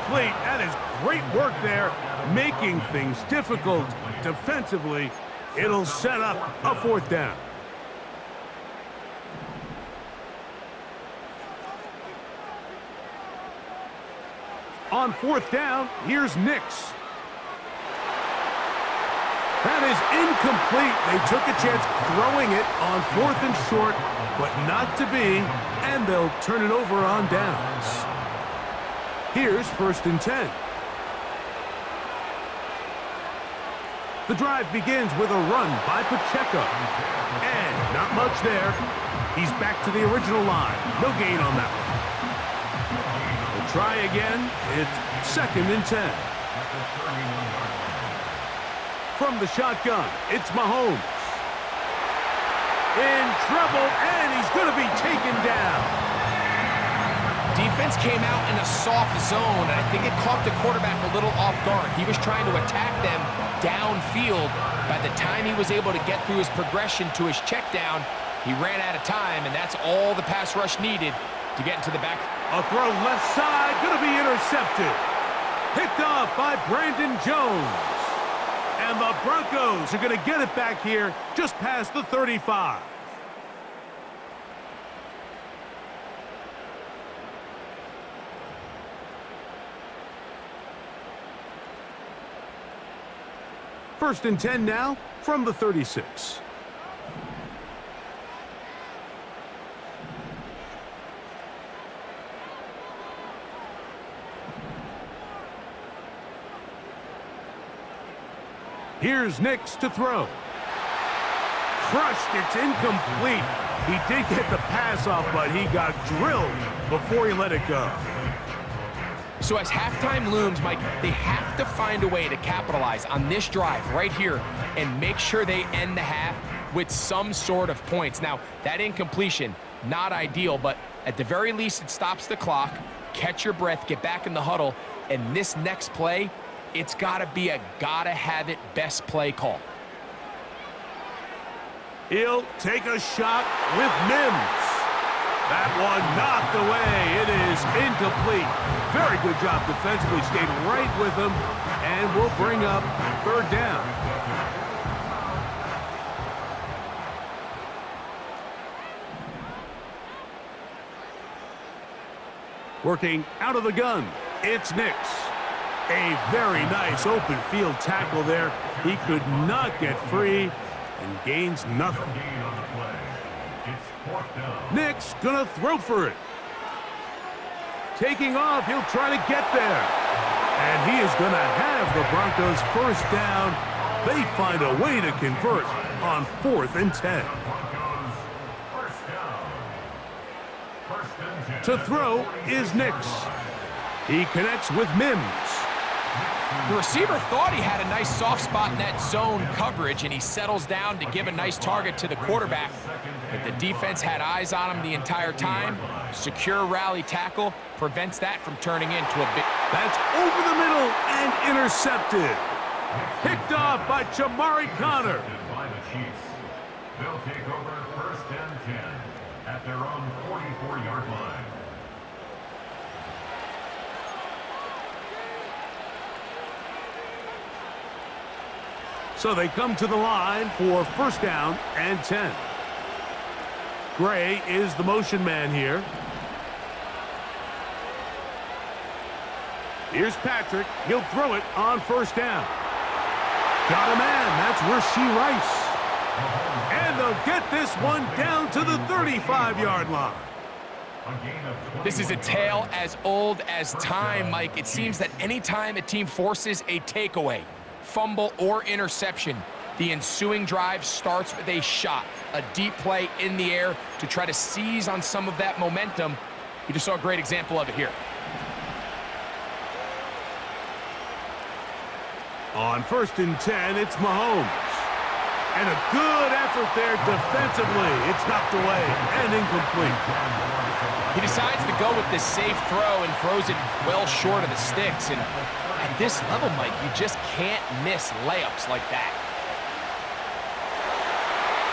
incomplete. That is great work there, making things difficult defensively. It'll set up a 4th down. On 4th down, here's Nix. That is incomplete. They took a chance throwing it on 4th and short, but not to be, and they'll turn it over on downs. Here's 1st and 10. The drive begins with a run by Pacheco. And not much there. He's back to the original line. No gain on that one. We'll try again. It's 2nd and 10. From the shotgun, it's Mahomes. In trouble, and he's going to be taken down. Defense came out in a soft zone, and I think it caught the quarterback a little off guard. He was trying to attack them downfield. By the time he was able to get through his progression to his check down, he ran out of time, and that's all the pass rush needed to get into the back. A throw left side, going to be intercepted. Picked off by Brandon Jones. And the Broncos are going to get it back here just past the 35. First and 10 now from the 36. Here's Nix to throw. Crushed, it's incomplete. He did get the pass off, but he got drilled before he let it go. So as halftime looms, Mike, they have to find a way to capitalize on this drive right here and make sure they end the half with some sort of points. Now, that incompletion, not ideal, but at the very least, it stops the clock. Catch your breath, get back in the huddle, and this next play, it's got to be a gotta-have-it best play call. He'll take a shot with Mims. That one knocked away. It is incomplete. Very good job defensively. Stayed right with him, and we'll bring up 3rd down. Working out of the gun, it's Nix. A very nice open field tackle there. He could not get free and gains nothing. Nix gonna throw for it. Taking off, he'll try to get there. And he is gonna have the Broncos 1st down. They find a way to convert on 4th and 10. To throw is Nix. He connects with Mims. The receiver thought he had a nice soft spot in that zone coverage, and he settles down to give a nice target to the quarterback. But the defense had eyes on him the entire time. Secure rally tackle prevents that from turning into a big... That's over the middle and intercepted. Picked off by Jamari Connor. They'll take over 1st and 10 at their own 44-yard line. So they come to the line for 1st down and 10. Gray is the motion man here. Here's Patrick. He'll throw it on 1st down. Got a man. That's Rashee Rice. And they'll get this one down to the 35-yard line. This is a tale as old as time, Mike. It seems that anytime a team forces a takeaway, fumble, or interception, the ensuing drive starts with a shot, a deep play in the air to try to seize on some of that momentum. You just saw a great example of it here. On 1st and 10, it's Mahomes. And a good effort there defensively. It's knocked away and incomplete. He decides to go with this safe throw and throws it well short of the sticks. And at this level, Mike, you just can't miss layups like that.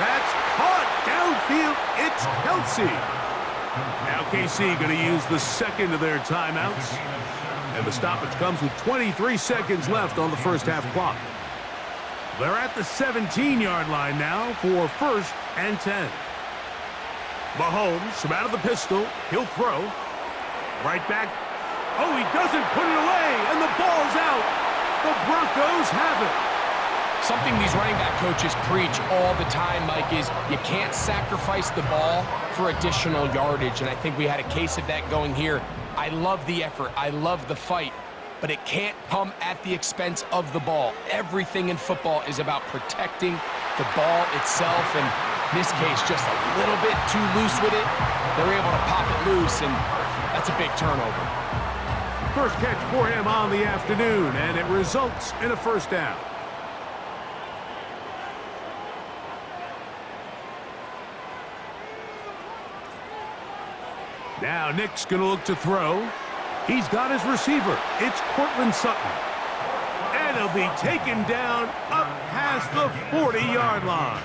That's caught downfield. It's Kelsey. Now KC going to use the 2nd of their timeouts. And the stoppage comes with 23 seconds left on the first half clock. They're at the 17-yard line now for 1st and 10. Mahomes from out of the pistol. He'll throw. Right back. Oh, he doesn't put it away, and the ball's out. The Broncos have it. Something these running back coaches preach all the time, Mike, is you can't sacrifice the ball for additional yardage, and I think we had a case of that going here. I love the effort. I love the fight, but it can't come at the expense of the ball. Everything in football is about protecting the ball itself, and in this case, just a little bit too loose with it. They're able to pop it loose, and that's a big turnover. First catch for him on the afternoon, and it results in a first down. Now Nick's going to look to throw. He's got his receiver. It's Cortland Sutton. And he'll be taken down up past the 40-yard line.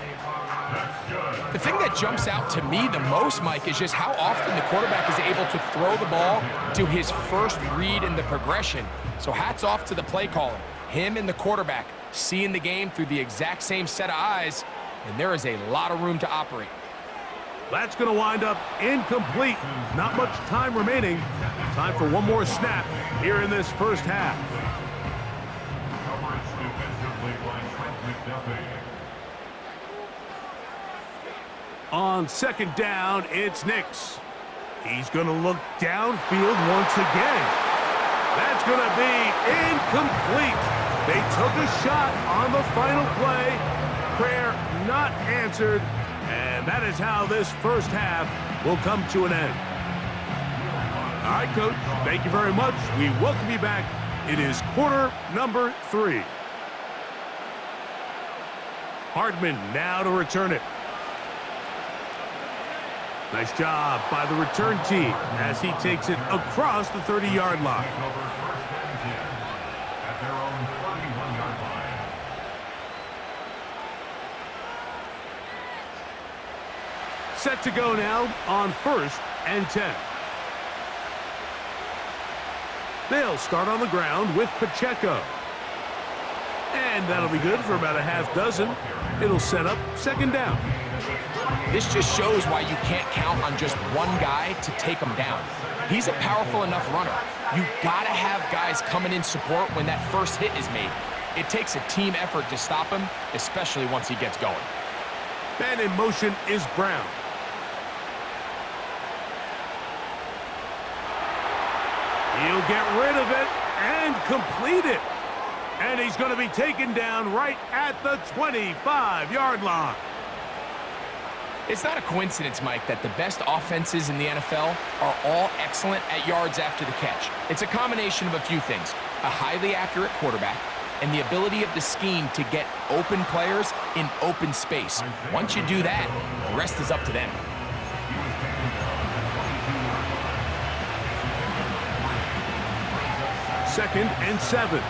The thing that jumps out to me the most, Mike, is just how often the quarterback is able to throw the ball to his first read in the progression. So hats off to the play caller. Him and the quarterback seeing the game through the exact same set of eyes, and there is a lot of room to operate. That's going to wind up incomplete. Not much time remaining. Time for one more snap here in this first half. Coverage defensively by Trent McDuffie. On second down, it's Nix. He's going to look downfield once again. That's going to be incomplete. They took a shot on the final play. Prayer not answered. And that is how this first half will come to an end. All right, Coach, thank you very much. We welcome you back. It is quarter number 3. Hardman now to return it. Nice job by the return team as he takes it across the 30-yard line. Over 1st and 10 at their own 31-yard line. Set to go now on 1st and 10. They'll start on the ground with Pacheco. And that'll be good for about a half dozen. It'll set up second down. This just shows why you can't count on just one guy to take him down. He's a powerful enough runner. You gotta have guys coming in support when that first hit is made. It takes a team effort to stop him, especially once he gets going. And in motion is Brown. He'll get rid of it and complete it. And he's going to be taken down right at the 25-yard line. It's not a coincidence, Mike, that the best offenses in the NFL are all excellent at yards after the catch. It's a combination of a few things: a highly accurate quarterback and the ability of the scheme to get open players in open space. Once you do that, the rest is up to them. Second and 7.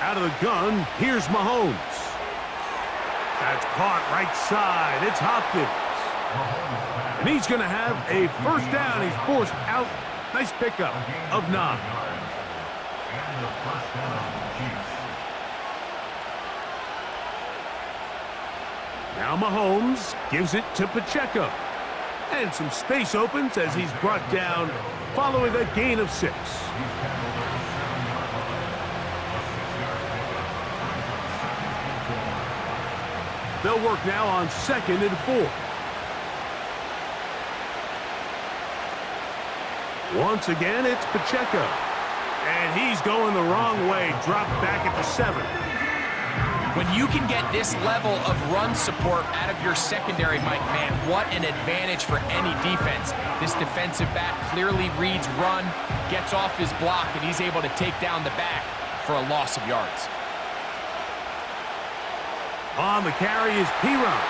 Out of the gun, here's Mahomes. That's caught right side. It's Hopkins. And he's going to have a first down. He's forced out. Nice pickup of 9. And the first down, Chiefs. Now Mahomes gives it to Pacheco. And some space opens as he's brought down following a gain of 6. They'll work now on 2nd and 4. Once again, it's Pacheco. And he's going the wrong way. Dropped back at the 7. When you can get this level of run support out of your secondary, Mike, man, what an advantage for any defense. This defensive back clearly reads run, gets off his block, and he's able to take down the back for a loss of yards. On the carry is Piron.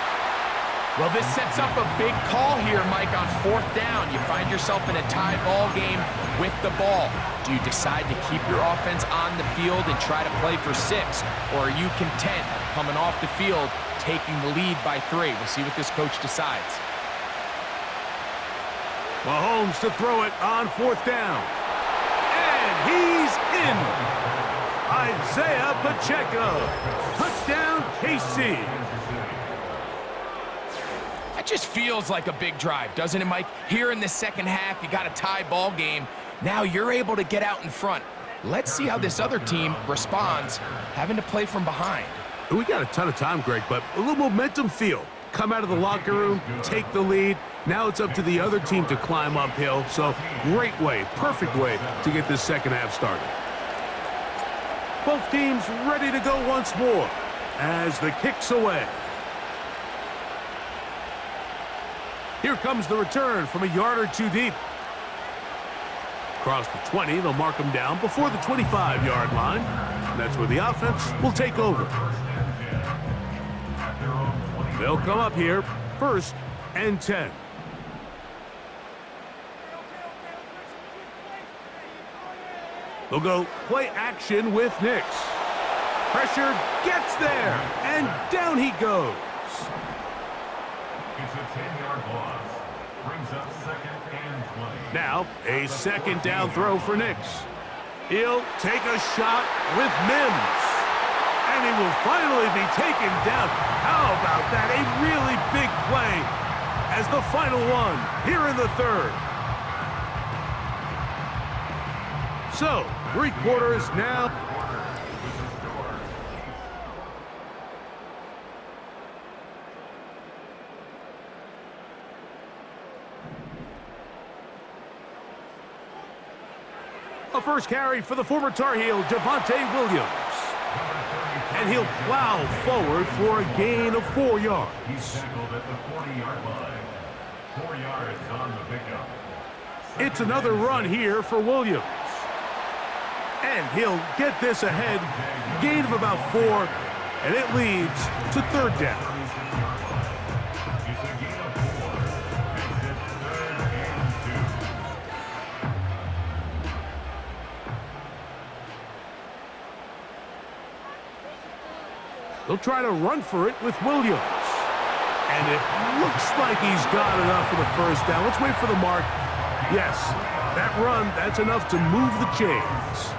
Well, this sets up a big call here, Mike, on 4th down. You find yourself in a tie ball game with the ball. Do you decide to keep your offense on the field and try to play for 6? Or are you content coming off the field, taking the lead by 3? We'll see what this coach decides. Mahomes to throw it on 4th down. And he's in. Isaiah Pacheco. Touchdown, KC. That just feels like a big drive, doesn't it, Mike? Here in the second half, you got a tie ball game. Now you're able to get out in front. Let's see how this other team responds, having to play from behind. We got a ton of time, Greg, but a little momentum feel. Come out of the locker room, take the lead. Now it's up to the other team to climb uphill. So great way, perfect way to get this second half started. Both teams ready to go once more as the kick's away. Here comes the return from a yard or two deep. Across the 20, they'll mark them down before the 25-yard line. And that's where the offense will take over. They'll come up here, 1st and 10. They'll go play action with Nix. Pressure gets there, and down he goes. It's a 10-yard loss. Brings up 2nd and 20. Now, a 2nd down throw for Nix. He'll take a shot with Mims. And he will finally be taken down. How about that? A really big play as the final one here in the 3rd. So, 3 quarters now. A first carry for the former Tar Heel, Javonte Williams. And he'll plow forward for a gain of 4 yards. He's tackled at the 40-yard line. 4 yards on the pickup. It's another run here for Williams. And he'll get this ahead. Gain of about 4. And it leads to 3rd down. It's a gain of 4. Makes it 3rd and 2. They'll try to run for it with Williams. And it looks like he's got enough for the 1st down. Let's wait for the mark. Yes, that run, that's enough to move the chains.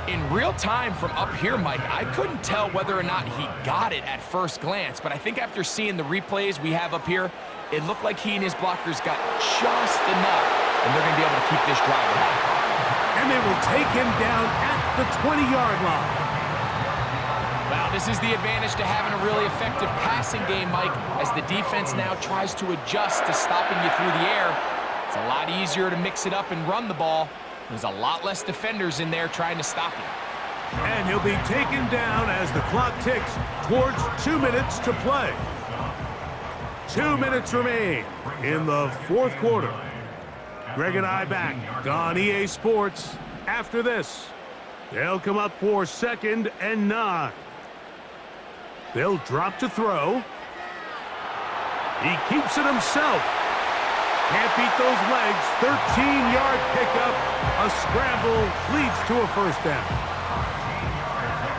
In real time from up here, Mike, I couldn't tell whether or not he got it at first glance, but I think after seeing the replays we have up here, it looked like he and his blockers got just enough, and they're going to be able to keep this drive alive. And they will take him down at the 20-yard line. Well, this is the advantage to having a really effective passing game, Mike, as the defense now tries to adjust to stopping you through the air. It's a lot easier to mix it up and run the ball. There's a lot less defenders in there trying to stop him. And he'll be taken down as the clock ticks towards 2 minutes to play. 2 minutes remain in the 4th quarter. Greg and I back on EA Sports after this. They'll come up for 2nd and 9. They'll drop to throw. He keeps it himself. Can't beat those legs. 13-yard pickup. A scramble leads to a 1st down.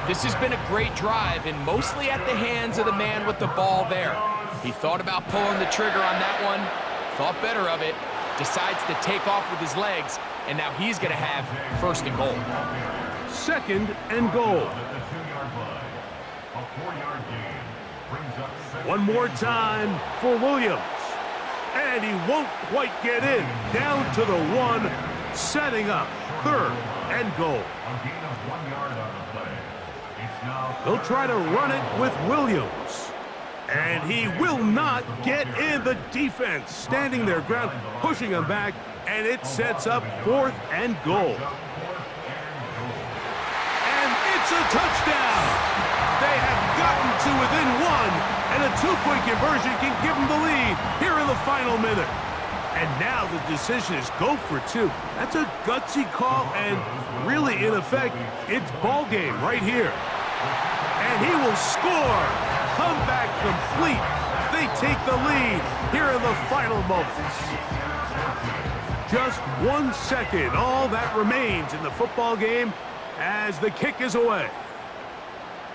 This has been a great drive, and mostly at the hands of the man with the ball there. He thought about pulling the trigger on that one, thought better of it, decides to take off with his legs, and now he's going to have 1st and goal. 2nd and goal. One more time for Williams. And he won't quite get in. Down to the 1, setting up 3rd and goal. They'll try to run it with Williams. And he will not get in. The defense standing their ground, pushing him back, and it sets up 4th and goal. And it's a touchdown. They have gotten to within 1, and a 2-point conversion can give them the lead here in the final minute. And now the decision is go for 2. That's a gutsy call, and really, in effect, it's ball game right here. And he will score. Comeback complete. They take the lead here in the final moments. Just 1 second, all that remains in the football game as the kick is away.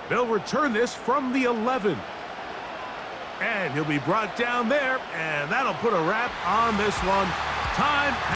They'll return this from the 11. And he'll be brought down there, and that'll put a wrap on this one. Time